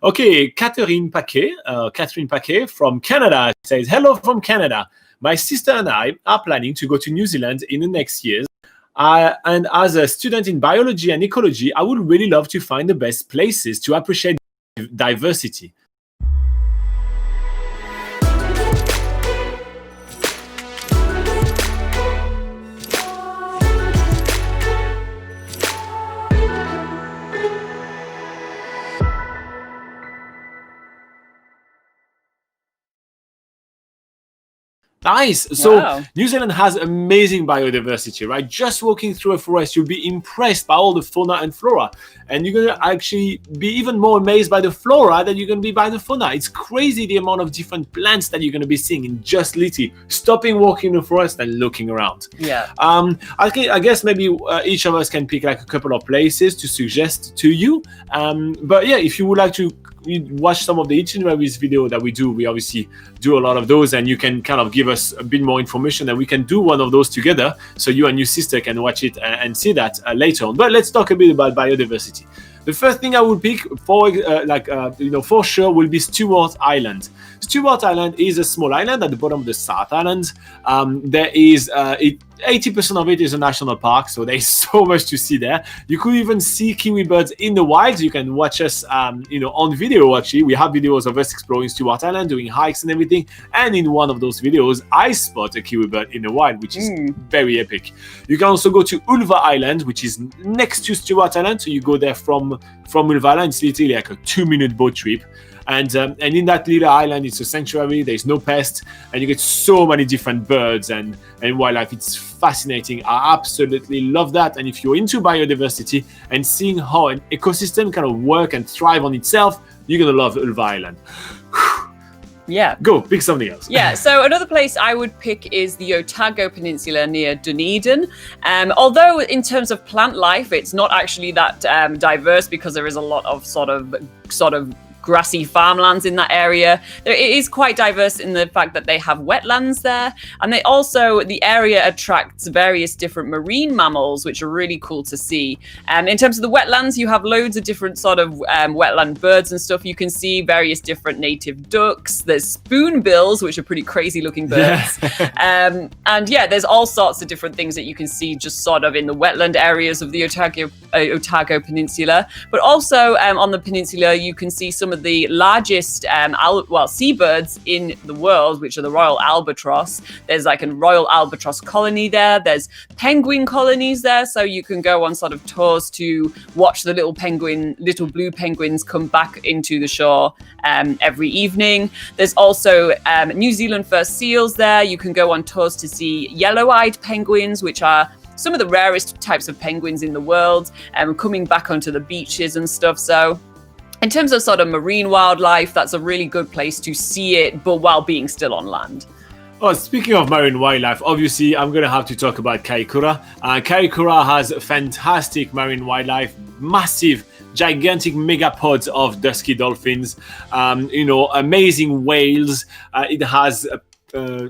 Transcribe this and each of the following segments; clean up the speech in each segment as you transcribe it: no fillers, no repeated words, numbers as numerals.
Okay, Catherine Paquet from Canada says, hello from Canada. My sister and I are planning to go to New Zealand in the next years. And as a student in biology and ecology, I would really love to find the best places to appreciate diversity. Nice. So Wow. New Zealand has amazing biodiversity, right? Just walking through a forest, you'll be impressed by all the fauna and flora. And you're going to actually be even more amazed by the flora than you're going to be by the fauna. It's crazy the amount of different plants that you're going to be seeing in just literally stopping walking in the forest and looking around. Yeah. I guess maybe each of us can pick like a couple of places to suggest to you. But yeah, if you would like to watch some of the itineraries video that we do, we obviously do a lot of those, and you can kind of give us a bit more information, and we can do one of those together so you and your sister can watch it and see that later on. But let's talk a bit about biodiversity. The first thing I would pick for sure will be Stewart Island. Stewart Island is a small island at the bottom of the South Island. There is 80% of it is a national park, so there's so much to see there. You could even see kiwi birds in the wild. You can watch us, on video. Actually, we have videos of us exploring Stewart Island, doing hikes and everything. And in one of those videos, I spot a kiwi bird in the wild, which is very epic. You can also go to Ulva Island, which is next to Stewart Island. So you go there from Ulva Island. It's literally like a 2-minute boat trip. And in that little island, it's a sanctuary. There's no pests, and you get so many different birds and wildlife. It's fascinating. I absolutely love that. And if you're into biodiversity and seeing how an ecosystem kind of work and thrive on itself, you're gonna love Ulva Island. Yeah. Go, pick something else. Yeah, so another place I would pick is the Otago Peninsula near Dunedin. Although in terms of plant life, it's not actually that diverse, because there is a lot of sort of grassy farmlands in that area. It is quite diverse in the fact that they have wetlands there, and the area attracts various different marine mammals, which are really cool to see. In terms of the wetlands, you have loads of different sort of wetland birds and stuff. You can see various different native ducks. There's spoonbills, which are pretty crazy looking birds. And yeah, there's all sorts of different things that you can see just sort of in the wetland areas of the Otago Peninsula. But also on the peninsula, you can see some of the largest seabirds in the world, which are the royal albatross. There's like a royal albatross colony there. There's penguin colonies there, so you can go on sort of tours to watch the little blue penguins come back into the shore every evening. There's also New Zealand fur seals there. You can go on tours to see yellow-eyed penguins, which are some of the rarest types of penguins in the world, coming back onto the beaches and stuff. So in terms of sort of marine wildlife, that's a really good place to see it, but while being still on land. Oh, speaking of marine wildlife, obviously I'm going to have to talk about Kaikoura. Kaikoura has fantastic marine wildlife, massive, gigantic megapods of dusky dolphins, amazing whales. It has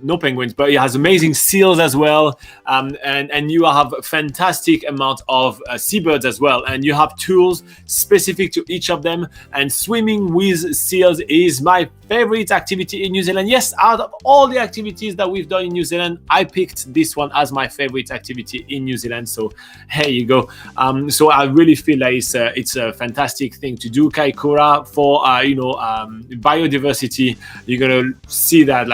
no penguins, but it has amazing seals as well, and you have a fantastic amount of seabirds as well, and you have tools specific to each of them. And swimming with seals is my favorite activity in New Zealand. Yes, out of all the activities that we've done in New Zealand, I picked this one as my favorite activity in New Zealand. So here you go. So I really feel like it's a fantastic thing to do. Kaikoura for biodiversity. You're gonna see that,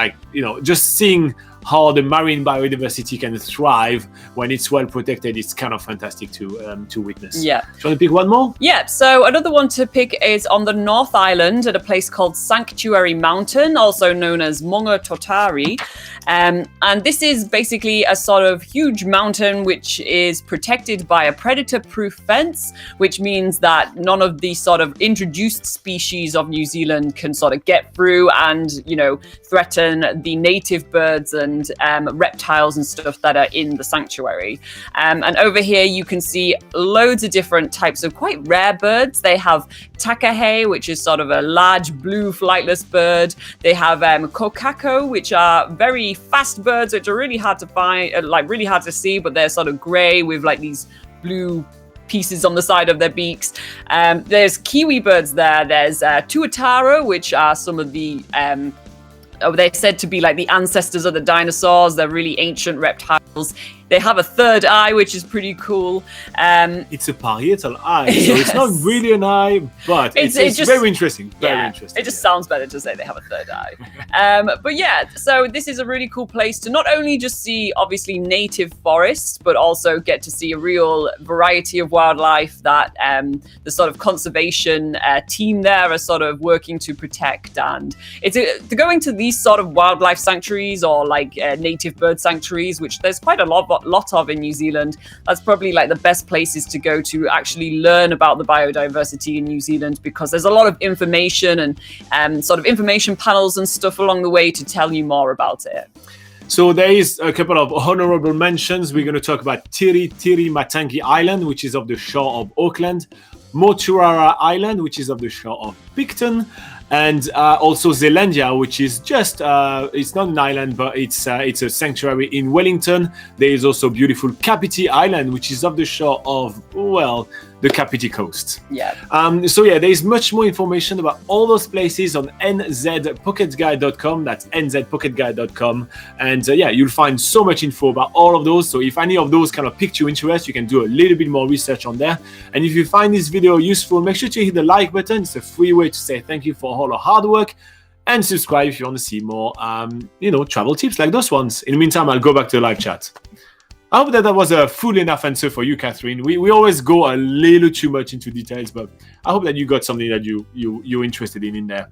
just seeing how the marine biodiversity can thrive when it's well protected. It's kind of fantastic to witness. Yeah. Do you want to pick one more? Yeah. So another one to pick is on the North Island at a place called Sanctuary Mountain, also known as Monga Totari. And this is basically a sort of huge mountain which is protected by a predator-proof fence, which means that none of the sort of introduced species of New Zealand can sort of get through and, threaten the native birds and reptiles and stuff that are in the sanctuary. And over here you can see loads of different types of quite rare birds. They have takahe, which is sort of a large blue flightless bird. They have kokako, which are very fast birds, which are really hard to find, really hard to see, but they're sort of grey with like these blue pieces on the side of their beaks. There's kiwi birds there. There's tuatara, which are some of the they're said to be like the ancestors of the dinosaurs. They're really ancient reptiles. They have a third eye, which is pretty cool. It's a parietal eye, so it's not really an eye, but it's just very interesting. Very interesting. It just sounds better to say they have a third eye. But yeah, so this is a really cool place to not only just see, obviously, native forests, but also get to see a real variety of wildlife that the sort of conservation team there are sort of working to protect. And it's going to these sort of wildlife sanctuaries or like native bird sanctuaries, which there's quite a lot of in New Zealand. That's probably like the best places to go to actually learn about the biodiversity in New Zealand, because there's a lot of information and sort of information panels and stuff along the way to tell you more about it. So there is a couple of honorable mentions. We're going to talk about Tiri Matangi Island, which is off the shore of Auckland, Motuara Island, which is off the shore of Picton, and also Zealandia, which is just, it's not an island, but it's a sanctuary in Wellington. There is also beautiful Kapiti Island, which is off the shore of, well, the Kapiti coast. Yeah. So yeah, there is much more information about all those places on nzpocketguide.com. That's nzpocketguide.com. And yeah, you'll find so much info about all of those. So if any of those kind of piqued your interest, you can do a little bit more research on there. And if you find this video useful, make sure to hit the like button. It's a free way to say thank you for all our hard work. And subscribe if you want to see more, travel tips like those ones. In the meantime, I'll go back to the live chat. I hope that was a full enough answer for you, Catherine. We always go a little too much into details, but I hope that you got something that you're interested in there.